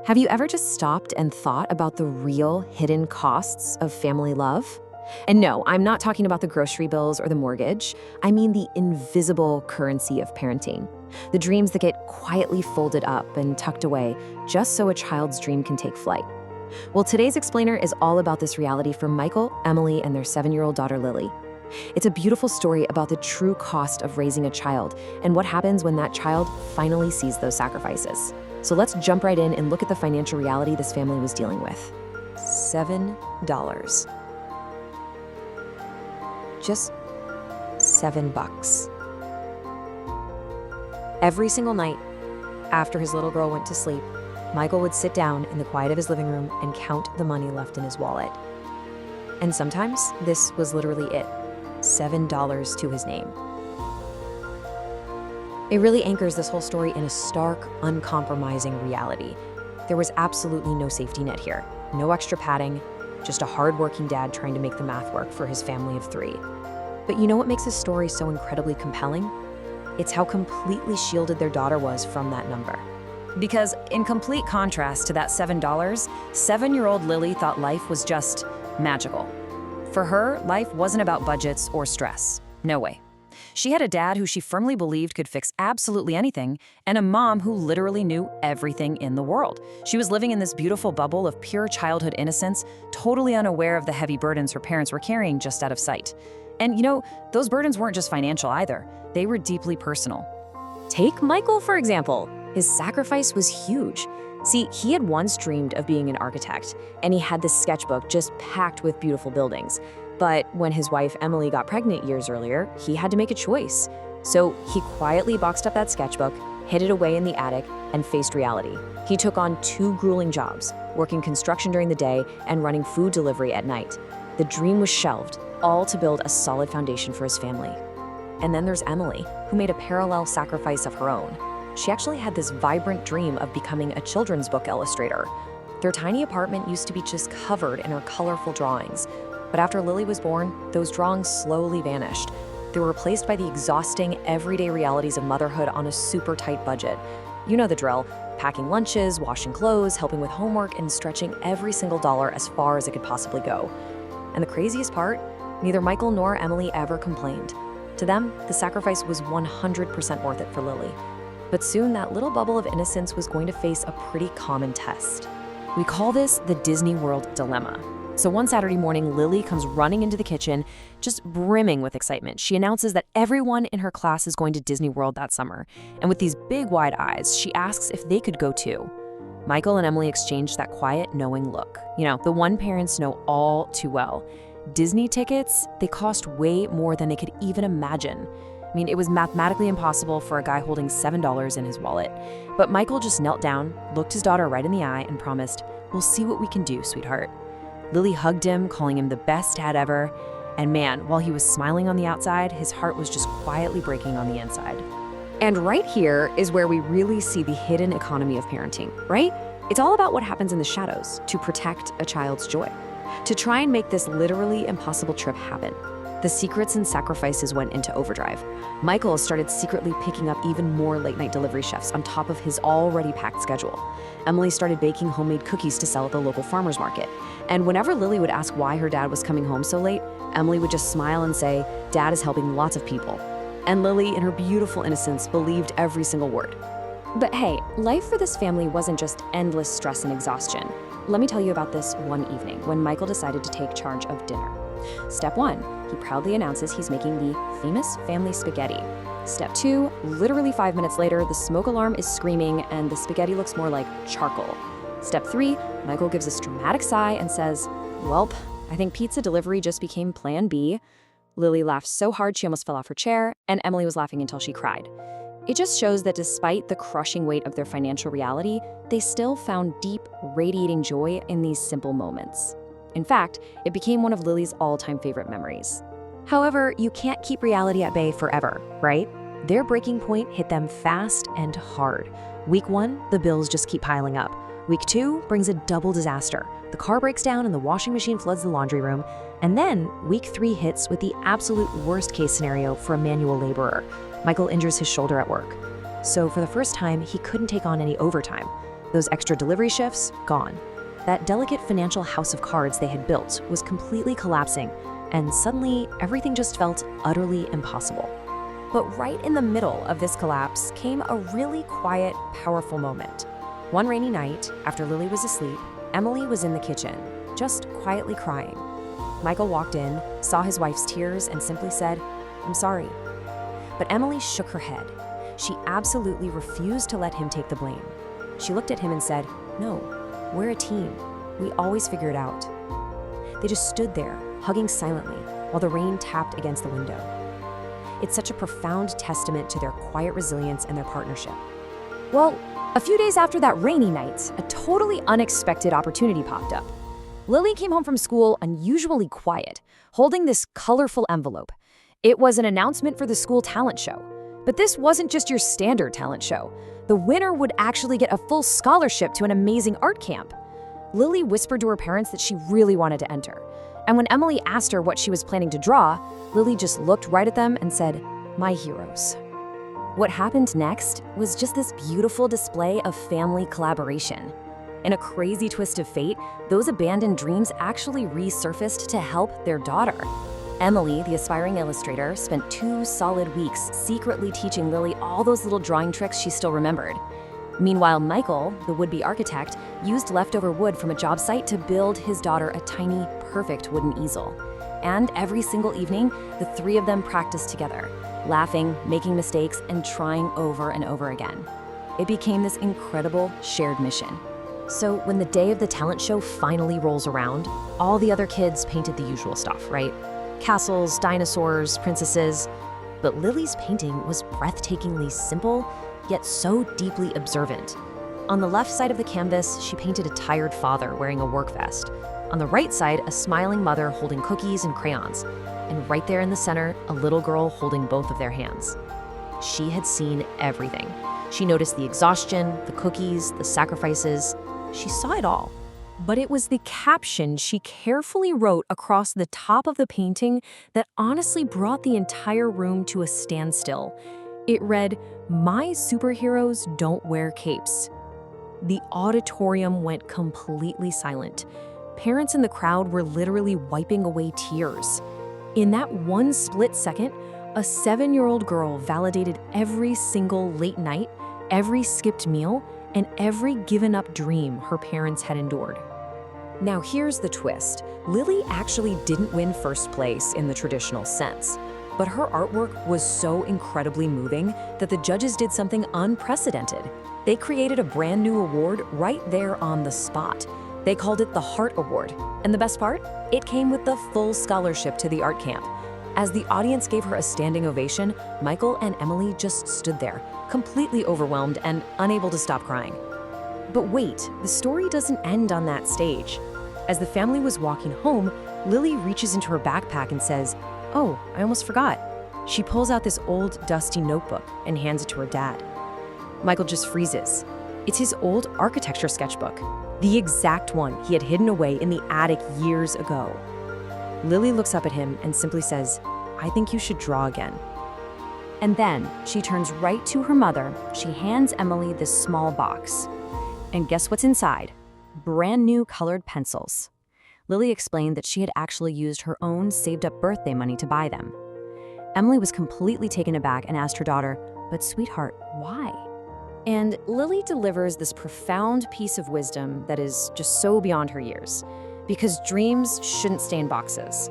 Have you ever just stopped and thought about the real hidden costs of family love? And no, I'm not talking about the grocery bills or the mortgage. I mean the invisible currency of parenting. The dreams that get quietly folded up and tucked away just so a child's dream can take flight. Well, today's explainer is all about this reality for Michael, Emily, and their 7-year-old daughter, Lily. It's a beautiful story about the true cost of raising a child and what happens when that child finally sees those sacrifices. So let's jump right in and look at the financial reality this family was dealing with. $7. Just $7. Every single night, after his little girl went to sleep, Michael would sit down in the quiet of his living room and count the money left in his wallet. And sometimes this was literally it, $7 to his name. It really anchors this whole story in a stark, uncompromising reality. There was absolutely no safety net here, no extra padding, just a hardworking dad trying to make the math work for his family of 3. But you know what makes this story so incredibly compelling? It's how completely shielded their daughter was from that number. Because in complete contrast to that $7, 7-year-old Lily thought life was just magical. For her, life wasn't about budgets or stress. No way. She had a dad who she firmly believed could fix absolutely anything, and a mom who literally knew everything in the world. She was living in this beautiful bubble of pure childhood innocence, totally unaware of the heavy burdens her parents were carrying just out of sight. And you know, those burdens weren't just financial either. They were deeply personal. Take Michael, for example. His sacrifice was huge. See, he had once dreamed of being an architect, and he had this sketchbook just packed with beautiful buildings. But when his wife Emily got pregnant years earlier, he had to make a choice. So he quietly boxed up that sketchbook, hid it away in the attic, and faced reality. He took on 2 grueling jobs, working construction during the day and running food delivery at night. The dream was shelved, all to build a solid foundation for his family. And then there's Emily, who made a parallel sacrifice of her own. She actually had this vibrant dream of becoming a children's book illustrator. Their tiny apartment used to be just covered in her colorful drawings. But after Lily was born, those drawings slowly vanished. They were replaced by the exhausting, everyday realities of motherhood on a super tight budget. You know the drill: packing lunches, washing clothes, helping with homework, and stretching every single dollar as far as it could possibly go. And the craziest part? Neither Michael nor Emily ever complained. To them, the sacrifice was 100% worth it for Lily. But soon that little bubble of innocence was going to face a pretty common test. We call this the Disney World dilemma. So one Saturday morning, Lily comes running into the kitchen, just brimming with excitement. She announces that everyone in her class is going to Disney World that summer. And with these big, wide eyes, she asks if they could go too. Michael and Emily exchanged that quiet, knowing look. You know, the one parents know all too well. Disney tickets, they cost way more than they could even imagine. I mean, it was mathematically impossible for a guy holding $7 in his wallet. But Michael just knelt down, looked his daughter right in the eye, and promised, "We'll see what we can do, sweetheart." Lily hugged him, calling him the best dad ever. And man, while he was smiling on the outside, his heart was just quietly breaking on the inside. And right here is where we really see the hidden economy of parenting, right? It's all about what happens in the shadows to protect a child's joy. To try and make this literally impossible trip happen, the secrets and sacrifices went into overdrive. Michael started secretly picking up even more late-night delivery chefs on top of his already packed schedule. Emily started baking homemade cookies to sell at the local farmer's market. And whenever Lily would ask why her dad was coming home so late, Emily would just smile and say, "Dad is helping lots of people." And Lily, in her beautiful innocence, believed every single word. But hey, life for this family wasn't just endless stress and exhaustion. Let me tell you about this one evening when Michael decided to take charge of dinner. Step 1, he proudly announces he's making the famous family spaghetti. Step 2, literally 5 minutes later, the smoke alarm is screaming and the spaghetti looks more like charcoal. Step 3, Michael gives this dramatic sigh and says, "Welp, I think pizza delivery just became plan B." Lily laughed so hard she almost fell off her chair, and Emily was laughing until she cried. It just shows that despite the crushing weight of their financial reality, they still found deep, radiating joy in these simple moments. In fact, it became one of Lily's all-time favorite memories. However, you can't keep reality at bay forever, right? Their breaking point hit them fast and hard. Week 1, the bills just keep piling up. Week 2 brings a double disaster. The car breaks down and the washing machine floods the laundry room. And then week 3 hits with the absolute worst case scenario for a manual laborer. Michael injures his shoulder at work. So for the first time, he couldn't take on any overtime. Those extra delivery shifts, gone. That delicate financial house of cards they had built was completely collapsing, and suddenly everything just felt utterly impossible. But right in the middle of this collapse came a really quiet, powerful moment. One rainy night, after Lily was asleep, Emily was in the kitchen, just quietly crying. Michael walked in, saw his wife's tears, and simply said, "I'm sorry." But Emily shook her head. She absolutely refused to let him take the blame. She looked at him and said, "No, we're a team. We always figure it out." They just stood there, hugging silently, while the rain tapped against the window. It's such a profound testament to their quiet resilience and their partnership. Well, a few days after that rainy night, a totally unexpected opportunity popped up. Lily came home from school unusually quiet, holding this colorful envelope. It was an announcement for the school talent show. But this wasn't just your standard talent show. The winner would actually get a full scholarship to an amazing art camp. Lily whispered to her parents that she really wanted to enter. And when Emily asked her what she was planning to draw, Lily just looked right at them and said, "My heroes." What happened next was just this beautiful display of family collaboration. In a crazy twist of fate, those abandoned dreams actually resurfaced to help their daughter. Emily, the aspiring illustrator, spent 2 solid weeks secretly teaching Lily all those little drawing tricks she still remembered. Meanwhile, Michael, the would-be architect, used leftover wood from a job site to build his daughter a tiny, perfect wooden easel. And every single evening, the 3 of them practiced together, laughing, making mistakes, and trying over and over again. It became this incredible shared mission. So when the day of the talent show finally rolls around, all the other kids painted the usual stuff, right? Castles, dinosaurs, princesses. But Lily's painting was breathtakingly simple, yet so deeply observant. On the left side of the canvas, she painted a tired father wearing a work vest. On the right side, a smiling mother holding cookies and crayons. And right there in the center, a little girl holding both of their hands. She had seen everything. She noticed the exhaustion, the cookies, the sacrifices. She saw it all. But it was the caption she carefully wrote across the top of the painting that honestly brought the entire room to a standstill. It read, "My superheroes don't wear capes." The auditorium went completely silent. Parents in the crowd were literally wiping away tears. In that one split second, a 7-year-old girl validated every single late night, every skipped meal, and every given-up dream her parents had endured. Now here's the twist. Lily actually didn't win first place in the traditional sense, but her artwork was so incredibly moving that the judges did something unprecedented. They created a brand new award right there on the spot. They called it the Heart Award. And the best part? It came with the full scholarship to the art camp. As the audience gave her a standing ovation, Michael and Emily just stood there, completely overwhelmed and unable to stop crying. But wait, the story doesn't end on that stage. As the family was walking home, Lily reaches into her backpack and says, "Oh, I almost forgot." She pulls out this old, dusty notebook and hands it to her dad. Michael just freezes. It's his old architecture sketchbook, the exact one he had hidden away in the attic years ago. Lily looks up at him and simply says, "I think you should draw again." And then she turns right to her mother. She hands Emily this small box. And guess what's inside? Brand new colored pencils. Lily explained that she had actually used her own saved-up birthday money to buy them. Emily was completely taken aback and asked her daughter, "But sweetheart, why?" And Lily delivers this profound piece of wisdom that is just so beyond her years. Because dreams shouldn't stay in boxes.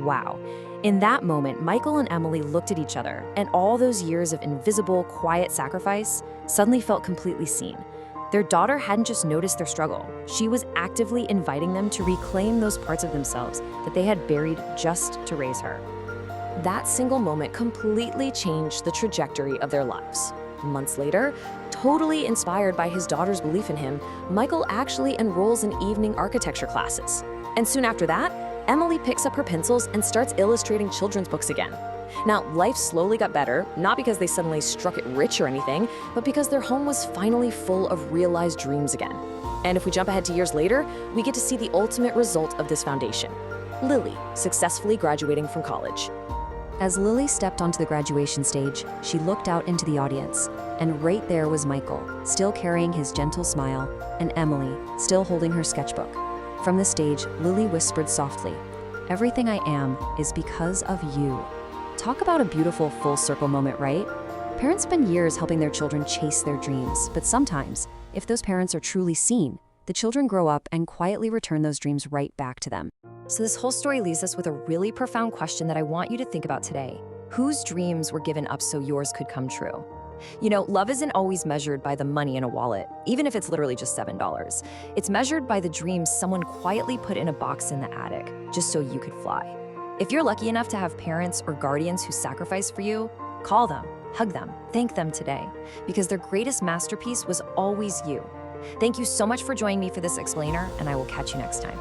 Wow. In that moment, Michael and Emily looked at each other, and all those years of invisible, quiet sacrifice suddenly felt completely seen. Their daughter hadn't just noticed their struggle. She was actively inviting them to reclaim those parts of themselves that they had buried just to raise her. That single moment completely changed the trajectory of their lives. Months later, totally inspired by his daughter's belief in him, Michael actually enrolls in evening architecture classes. And soon after that, Emily picks up her pencils and starts illustrating children's books again. Now, life slowly got better, not because they suddenly struck it rich or anything, but because their home was finally full of realized dreams again. And if we jump ahead to years later, we get to see the ultimate result of this foundation. Lily, successfully graduating from college. As Lily stepped onto the graduation stage, she looked out into the audience. And right there was Michael, still carrying his gentle smile, and Emily, still holding her sketchbook. From the stage, Lily whispered softly, "Everything I am is because of you." Talk about a beautiful full circle moment, right? Parents spend years helping their children chase their dreams, but sometimes, if those parents are truly seen, the children grow up and quietly return those dreams right back to them. So this whole story leaves us with a really profound question that I want you to think about today. Whose dreams were given up so yours could come true? You know, love isn't always measured by the money in a wallet, even if it's literally just $7. It's measured by the dreams someone quietly put in a box in the attic, just so you could fly. If you're lucky enough to have parents or guardians who sacrifice for you, call them, hug them, thank them today, because their greatest masterpiece was always you. Thank you so much for joining me for this explainer, and I will catch you next time.